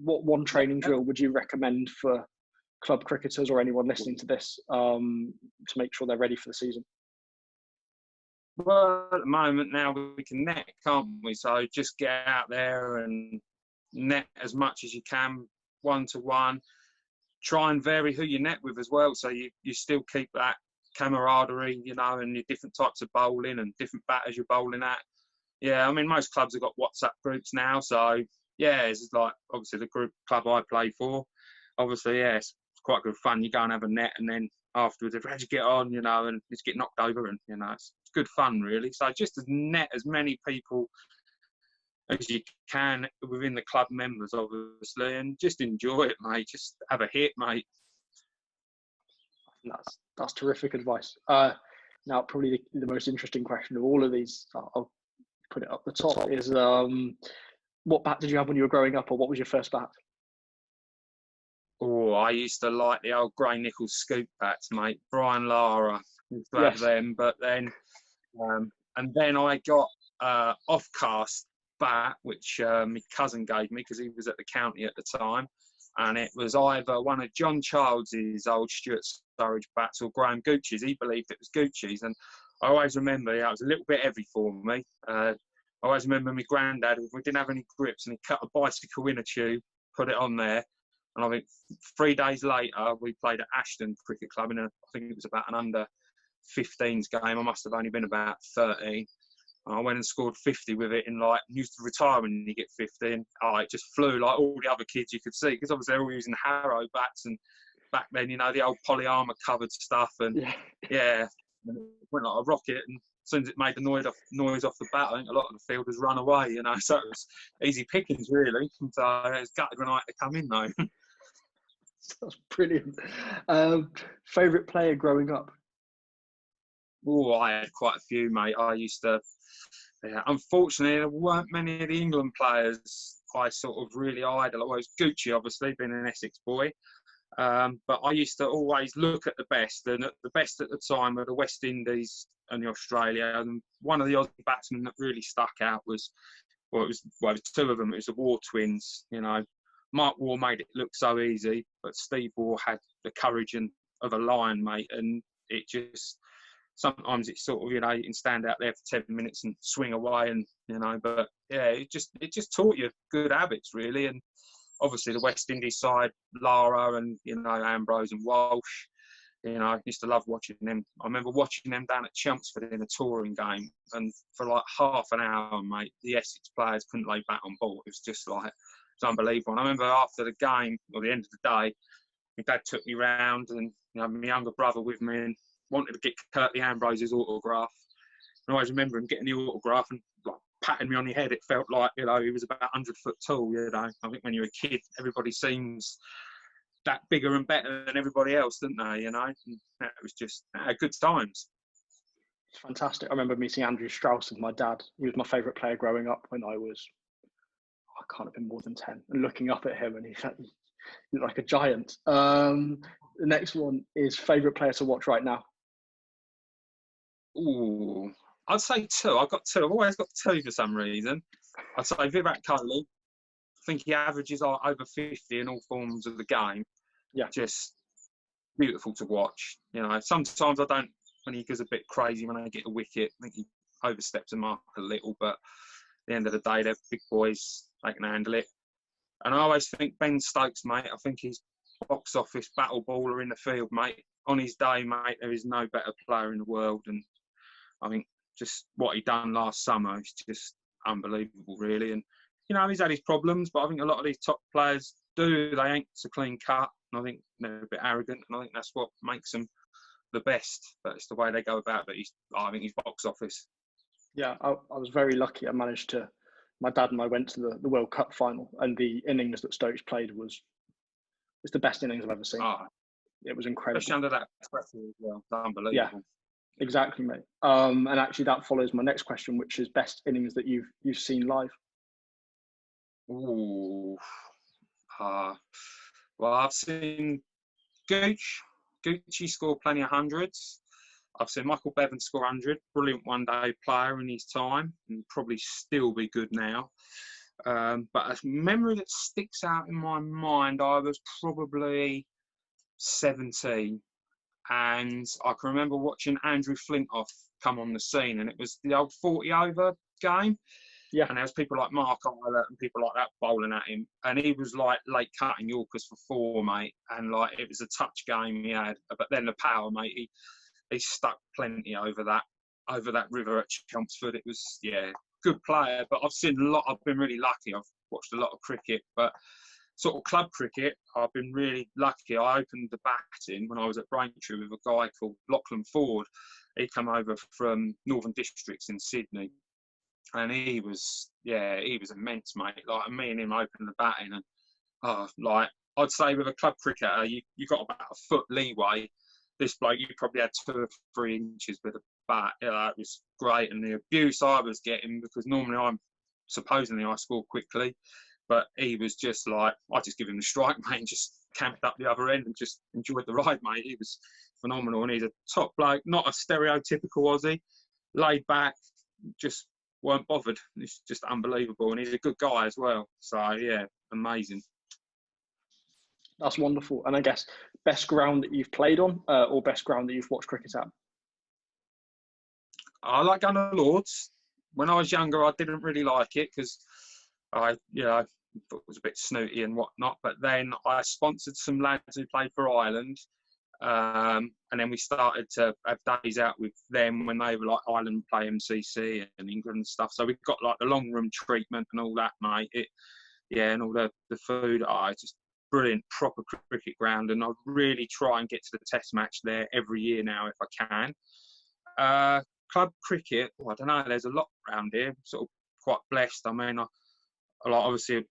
What one training drill would you recommend for club cricketers or anyone listening to this to make sure they're ready for the season? Well, at the moment now we can net, can't we? So just get out there and net as much as you can, 1-to-1. Try and vary who you net with as well, so you still keep that camaraderie, you know, and your different types of bowling and different batters you're bowling at. Yeah, I mean, most clubs have got WhatsApp groups now, so yeah, it's like obviously the group club I play for. Obviously, yeah, it's quite good fun. You go and have a net, and then afterwards, how'd you get on, you know, and just get knocked over, and you know, it's good fun really. So just as net as many people as you can within the club members, obviously, and just enjoy it, mate. Just have a hit, mate. That's terrific advice. Now, probably the most interesting question of all of these, I'll put it up the top, is what bat did you have when you were growing up, or what was your first bat? Oh, I used to like the old Gray Nichols scoop bats, mate. Brian Lara used to have them, but then, and then I got off-cast bat, which my cousin gave me because he was at the county at the time, and it was either one of John Childs' old Stuart Sturridge bats or Graham Gooch's. He believed it was Gooch's, and I always remember it was a little bit heavy for me. I always remember my granddad, we didn't have any grips, and he cut a bicycle inner tube, put it on there, and I think 3 days later we played at Ashton Cricket Club I think it was about an under-15s game. I must have only been about 13. I went and scored 50 with it in used to retire when you get 50, and it just flew like all the other kids you could see, because obviously they're all using Harrow bats, and back then, you know, the old polyarmour covered stuff, and yeah, and it went like a rocket, and as soon as it made the noise off the bat, I think a lot of the fielders run away, you know, so it was easy pickings really. So it was gutted when I had to come in though. That's brilliant. Favourite player growing up? Oh, I had quite a few, mate. I used to, unfortunately, there weren't many of the England players I sort of really idolised. Well, it was Gucci, obviously, being an Essex boy. But I used to always look at the best, and the best at the time were the West Indies and the Australia. And one of the Aussie batsmen that really stuck out was, it was two of them. It was the War twins. You know, Mark Waugh made it look so easy, but Steve Waugh had the courage of a lion, mate. And it just, sometimes it's sort of, you know, you can stand out there for 10 minutes and swing away, and you know, but yeah, it just taught you good habits really. And obviously the West Indies side, Lara and, you know, Ambrose and Walsh, you know, I used to love watching them. I remember watching them down at Chelmsford in a touring game, and for like half an hour, mate, the Essex players couldn't lay bat on ball. It was just like, it was unbelievable. And I remember after the game, or the end of the day, my dad took me round, and you know, my younger brother with me, and wanted to get Curtly Ambrose's autograph. And I always remember him getting the autograph and like patting me on the head. It felt like, you know, he was about 100 foot tall, you know. I think when you're a kid, everybody seems that bigger and better than everybody else, don't they, you know? And it was just good times. It's fantastic. I remember meeting Andrew Strauss with my dad. He was my favourite player growing up when I can't have been more than 10, and looking up at him, and he looked like a giant. The next one is favourite player to watch right now. Ooh, I'd say two. I've got two. I've always got two for some reason. I'd say Virat Kohli. I think he averages over 50 in all forms of the game. Yeah. Just beautiful to watch. You know, sometimes I don't, when he goes a bit crazy when I get a wicket, I think he oversteps the mark a little, but at the end of the day, they're big boys. They can handle it. And I always think Ben Stokes, mate, I think he's box office battle baller in the field, mate. On his day, mate, there is no better player in the world. And I think just what he done last summer is just unbelievable, really. And, you know, he's had his problems, but I think a lot of these top players they ain't a clean cut. And I think they're a bit arrogant, and I think that's what makes them the best. But it's the way they go about it. I think he's box office. Yeah, I was very lucky. My dad and I went to the World Cup final, and the innings that Stokes played was the best innings I've ever seen. It was incredible. Especially under that pressure as well. It's unbelievable. Yeah, exactly, mate. And actually that follows my next question, which is best innings that you've seen live. Ooh. Well, I've seen Gucci score plenty of hundreds. I've seen Michael Bevan score 100. Brilliant one-day player in his time, and probably still be good now. But a memory that sticks out in my mind, I was probably 17, and I can remember watching Andrew Flintoff come on the scene, and it was the old 40 over game. Yeah. And there was people like Mark Eilert and people like that bowling at him, and he was like late cutting Yorkers for 4, mate, and like it was a touch game he had. But then the power, mate, he stuck plenty over that river at Chelmsford. It was, yeah, good player. But I've seen a lot. I've been really lucky. I've watched a lot of cricket, but sort of club cricket, I've been really lucky. I opened the batting when I was at Braintree with a guy called Lachlan Ford. He'd come over from Northern Districts in Sydney, and he was immense, mate. Like, me and him opened the batting, and like, I'd say with a club cricketer, you got about a foot leeway. This bloke, you probably had 2 or 3 inches with a bat. It was great, and the abuse I was getting, because normally I score quickly, but he was just like, I just give him the strike, mate, and just camped up the other end and just enjoyed the ride, mate. He was phenomenal, and he's a top bloke, not a stereotypical Aussie, laid back, just weren't bothered. It's just unbelievable, and he's a good guy as well. So yeah, amazing. That's wonderful. And I guess best ground that you've played on, or best ground that you've watched cricket at? I like going to Lords. When I was younger, I didn't really like it because I thought it was a bit snooty and whatnot. But then I sponsored some lads who played for Ireland. And then we started to have days out with them when they were like Ireland play MCC and England and stuff. So we got like the long room treatment and all that, mate. And all the food. It's just brilliant, proper cricket ground. And I really try and get to the test match there every year now if I can. Club cricket, I don't know, there's a lot around here. Sort of quite blessed. I mean, obviously I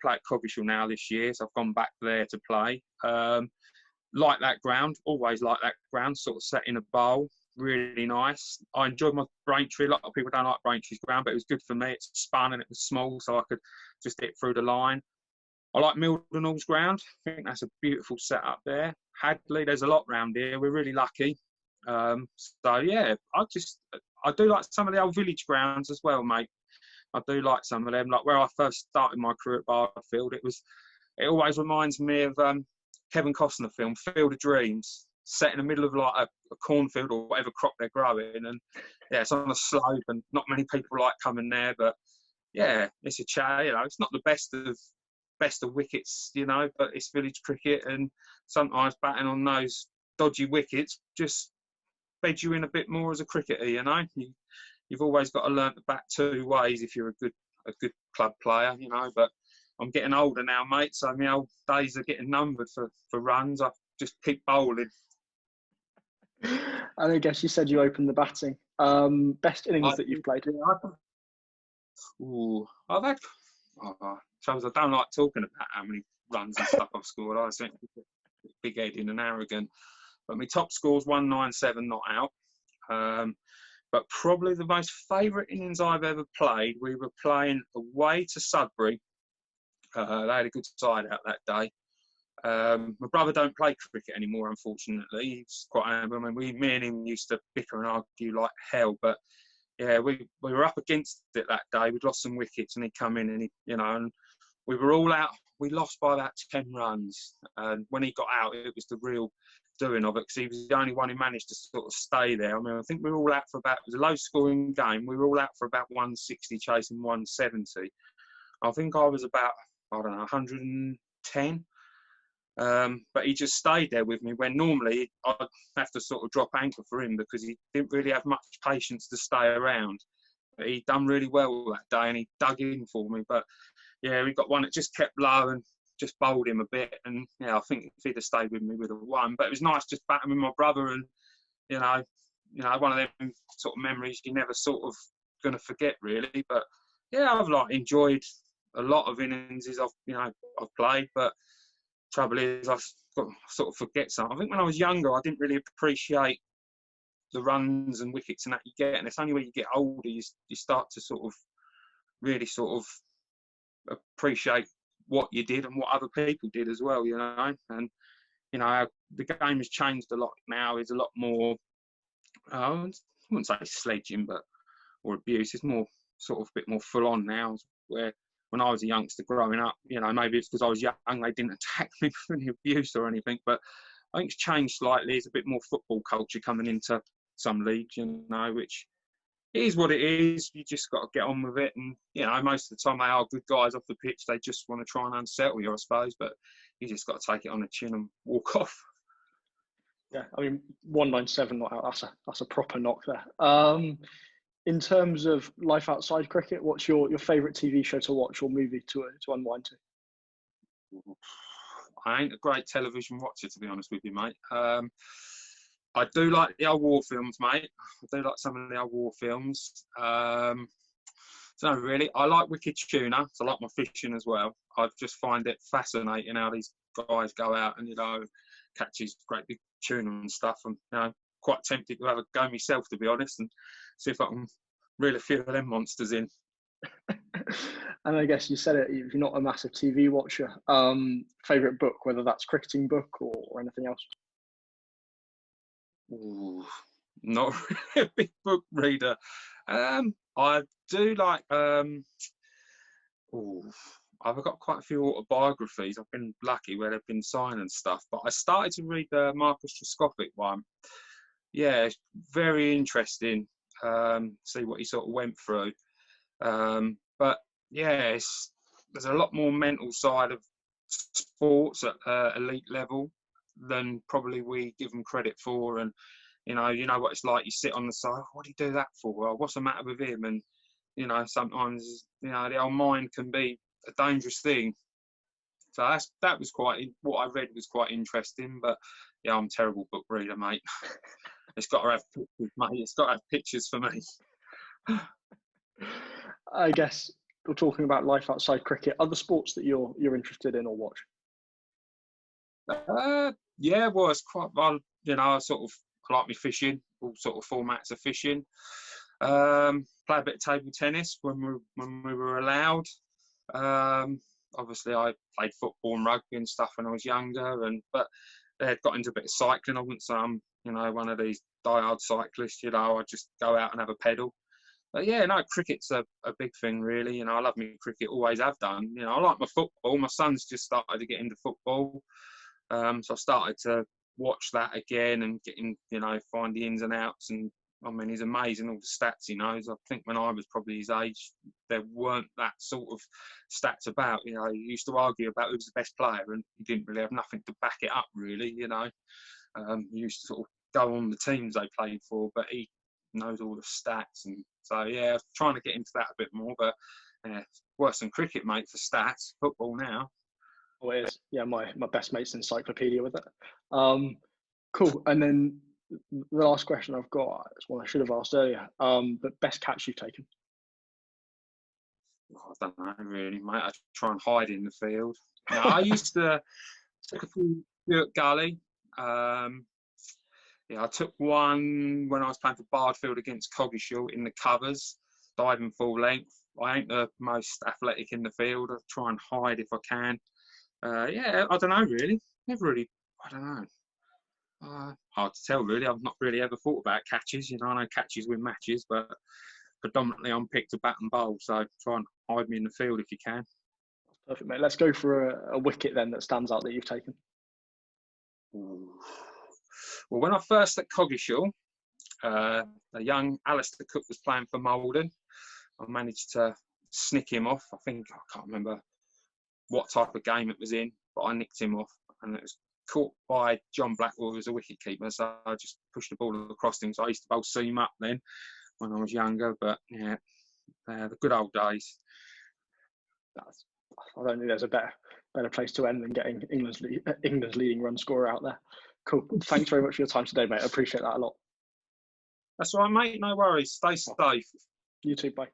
play at Coggeshall now this year, so I've gone back there to play. Like that ground, always like that ground, sort of set in a bowl, really nice. I enjoyed my Braintree. A lot of people don't like Braintree's ground, but it was good for me. It spun and it was small, so I could just hit through the line. I like Mildenhall's ground. I think that's a beautiful setup there. Hadley, there's a lot around here. We're really lucky. So yeah, I do like some of the old village grounds as well, mate. I do like some of them. Like where I first started my career at Barfield, it always reminds me of Kevin Costner film Field of Dreams, set in the middle of like a cornfield or whatever crop they're growing, and yeah, it's on a slope and not many people like coming there, but yeah, it's a chat. It's not the best of wickets, but it's village cricket, and sometimes batting on those dodgy wickets just bed you in a bit more as a cricketer. You've always got to learn to bat 2 ways if you're a good club player, But I'm getting older now, mate, so my old days are getting numbered for runs. I just keep bowling. And I guess you said you opened the batting. Best innings that you've played? I've had. Troubles, I don't like talking about how many runs and stuff I've scored. I think big-headed and arrogant. But my top score's 197 not out. But probably the most favourite innings I've ever played, we were playing away to Sudbury. They had a good side out that day. My brother don't play cricket anymore, unfortunately. He's quite. Me and him used to bicker and argue like hell. But yeah, we were up against it that day. We'd lost some wickets, and he'd come in, and and we were all out. We lost by about 10 runs. And when he got out, it was the real doing of it, because he was the only one who managed to sort of stay there. I mean, I think we were all out for about, it was a low scoring game. We were all out for about 160 chasing 170. I think I was about, 110. But he just stayed there with me when normally I'd have to sort of drop anchor for him because he didn't really have much patience to stay around. But he done really well that day and he dug in for me. But yeah, we got one that just kept low and just bowled him a bit. And yeah, I think if he'd have stayed with me, we'd have won. But it was nice just batting with my brother, and one of them sort of memories you're never sort of going to forget, really. But yeah, I've enjoyed a lot of innings I've played, but trouble is I've got to sort of forget some. I think when I was younger, I didn't really appreciate the runs and wickets and that you get, and it's only when you get older you start to sort of really sort of appreciate what you did and what other people did as well, and the game has changed a lot now. It's a lot more I wouldn't say sledging or abuse. It's more sort of a bit more full on now, where when I was a youngster growing up. You know, maybe it's because I was young, they didn't attack me for any abuse or anything. But I think it's changed slightly. There's a bit more football culture coming into some leagues, you know, which it is what it is. You just got to get on with it. And, you know, most of the time they are good guys off the pitch. They just want to try and unsettle you, I suppose. But you just got to take it on the chin and walk off. Yeah, I mean, 197 not out. That's a proper knock there. In terms of life outside cricket, what's your favourite TV show to watch or movie to unwind to? I ain't a great television watcher, to be honest with you, mate. I do like the old war films, mate. I do like some of the old war films. So really, I like wicked tuna. So I like my fishing as well. I just find it fascinating how these guys go out and, you know, catch these great big tuna and stuff. And, you know, quite tempted to have a go myself, to be honest, and see if I can reel a few of them monsters in. And I guess you said it, if you're not a massive TV watcher, favourite book, whether that's cricketing book or anything else? Ooh, not really a big book reader. I do like, I've got quite a few autobiographies. I've been lucky where they've been signed and stuff, but I started to read the Marcus Trescothick one. Yeah, it's very interesting. See what he sort of went through. But yeah, there's a lot more mental side of sports at elite level than probably we give them credit for. And you know what it's like. You sit on the side. What do you do that for? Well, what's the matter with him? And you know, sometimes you know the old mind can be a dangerous thing. So that was what I read was quite interesting. But yeah, I'm a terrible book reader, mate. It's got to have pictures, mate. It's got to have pictures for me. I guess we're talking about life outside cricket. Other sports that you're interested in or watch? Yeah, well, it's quite well. You know, I like me fishing, all sort of formats of fishing. Play a bit of table tennis when we were allowed. Obviously, I played football and rugby and stuff when I was younger, but I got into a bit of cycling. I wouldn't say I'm, you know, one of these diehard cyclists. You know, I just go out and have a pedal. But yeah, no, cricket's a big thing, really. You know, I love me cricket, always have done. You know, I like my football. My son's just started to get into football. So I started to watch that again and find the ins and outs. And I mean, he's amazing, all the stats he knows. I think when I was probably his age, there weren't that sort of stats about. You know, he used to argue about who was the best player and he didn't really have nothing to back it up, really, you know. He used to sort of go on the teams they played for, but he knows all the stats. And so, yeah, trying to get into that a bit more, but it's worse than cricket, mate, for stats, football now. Oh, it is. Yeah, my best mate's encyclopedia with it. Cool. And then the last question I've got is one I should have asked earlier. But best catch you've taken? I don't know, really, mate. I try and hide in the field. No, I used to take a few at gully. Yeah, I took one when I was playing for Bardfield against Coggeshall in the covers, diving full length. I ain't the most athletic in the field. I try and hide if I can. Yeah, I don't know, really. Never really, I don't know. Hard to tell, really. I've not really ever thought about catches. You know, I know catches win matches, but predominantly I'm picked to bat and bowl. So try and hide me in the field if you can. Perfect, mate. Let's go for a wicket then that stands out that you've taken. Ooh. Well, when I first at Coggeshall, a young Alistair Cook was playing for Malden. I managed to snick him off. I can't remember what type of game it was in, but I nicked him off, and it was caught by John Blackwell, who was a wicket keeper. So I just pushed the ball across him. So I used to bowl seam up then when I was younger. But yeah, the good old days. I don't think there's a better place to end than getting England's leading run scorer out there. Cool. Thanks very much for your time today, mate. I appreciate that a lot. That's all right, mate. No worries. Stay safe. You too. Bye.